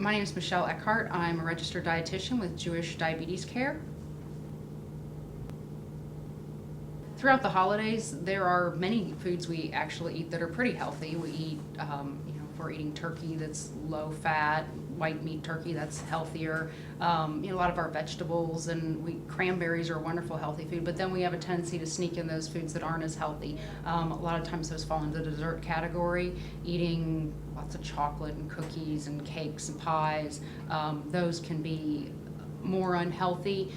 My name is Michelle Eckhart. I'm a registered dietitian with Jewish Diabetes Care. Throughout the holidays, there are many foods we actually eat that are pretty healthy. We eat, if we're eating turkey that's low fat, white meat turkey that's healthier. A lot of our vegetables and cranberries are a wonderful healthy food, but then we have a tendency to sneak in those foods that aren't as healthy. A lot of times those fall into the dessert category, eating lots of chocolate and cookies and cakes and pies. Those can be more unhealthy.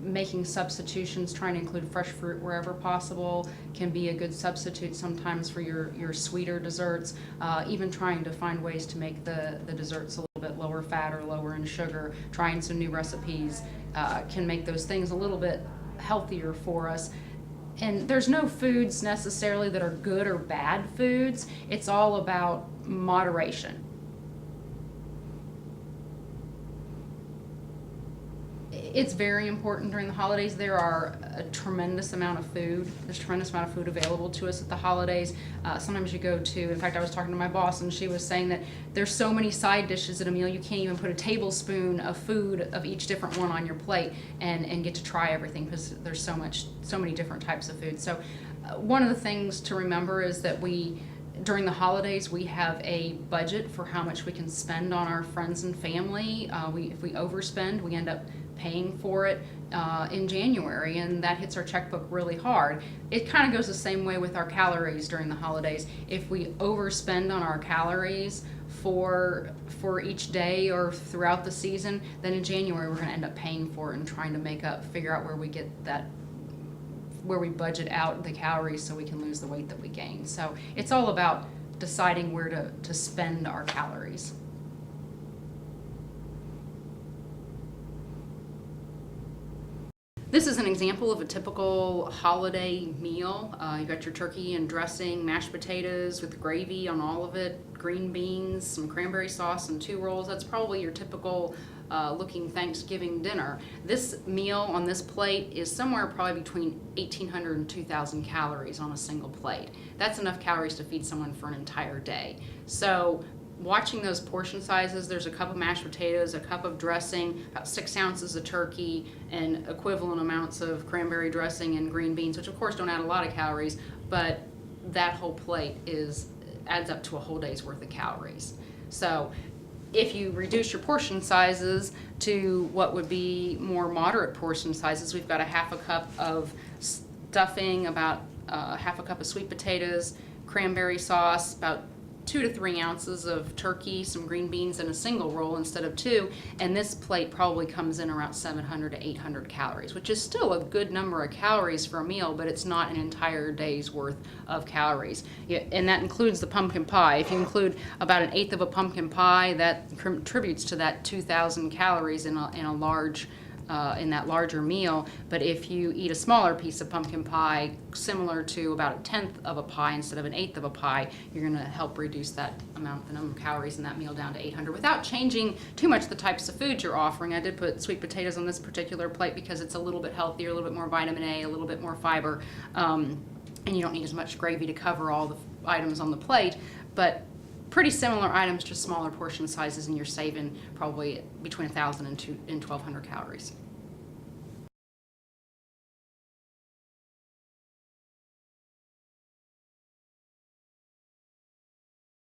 Making substitutions, trying to include fresh fruit wherever possible can be a good substitute sometimes for your sweeter desserts. Even trying to find ways to make the desserts a little bit lower fat or lower in sugar, trying some new recipes can make those things a little bit healthier for us. And there's no foods necessarily that are good or bad foods. It's all about moderation. It's very important during the holidays. There are a tremendous amount of food. There's a tremendous amount of food available to us at the holidays. Sometimes you go to, in fact, I was talking to my boss and she was saying that there's so many side dishes at a meal, you can't even put a tablespoon of food of each different one on your plate and get to try everything because there's so many different types of food. So one of the things to remember is that during the holidays, we have a budget for how much we can spend on our friends and family. If we overspend, we end up paying for it in January, and that hits our checkbook really hard. It kind of goes the same way with our calories during the holidays. If we overspend on our calories for each day or throughout the season, then in January we're going to end up paying for it and trying to figure out where we get that, where we budget out the calories so we can lose the weight that we gain. So it's all about deciding where to spend our calories. This is an example of a typical holiday meal. You've got your turkey and dressing, mashed potatoes with gravy on all of it, green beans, some cranberry sauce, and 2 rolls. That's probably your typical looking Thanksgiving dinner. This meal on this plate is somewhere probably between 1,800 and 2,000 calories on a single plate. That's enough calories to feed someone for an entire day. So watching those portion sizes, there's a cup of mashed potatoes, a cup of dressing, about 6 ounces of turkey, and equivalent amounts of cranberry dressing and green beans, which of course don't add a lot of calories, but that whole plate adds up to a whole day's worth of calories. So if you reduce your portion sizes to what would be more moderate portion sizes, we've got a half a cup of stuffing, about half a cup of sweet potatoes, cranberry sauce, about 2 to 3 ounces of turkey, some green beans, and a single roll instead of 2, and this plate probably comes in around 700 to 800 calories, which is still a good number of calories for a meal, but it's not an entire day's worth of calories. And that includes the pumpkin pie. If you include about 1/8 of a pumpkin pie, that contributes to that 2,000 calories in that larger meal. But if you eat a smaller piece of pumpkin pie, similar to about 1/10 of a pie instead of 1/8 of a pie, you're going to help reduce the number of calories in that meal down to 800 without changing too much the types of food you're offering. I did put sweet potatoes on this particular plate because it's a little bit healthier, a little bit more vitamin A, a little bit more fiber, and you don't need as much gravy to cover all the items on the plate. But pretty similar items, just smaller portion sizes, and you're saving probably between 1,000 and 1,200 calories.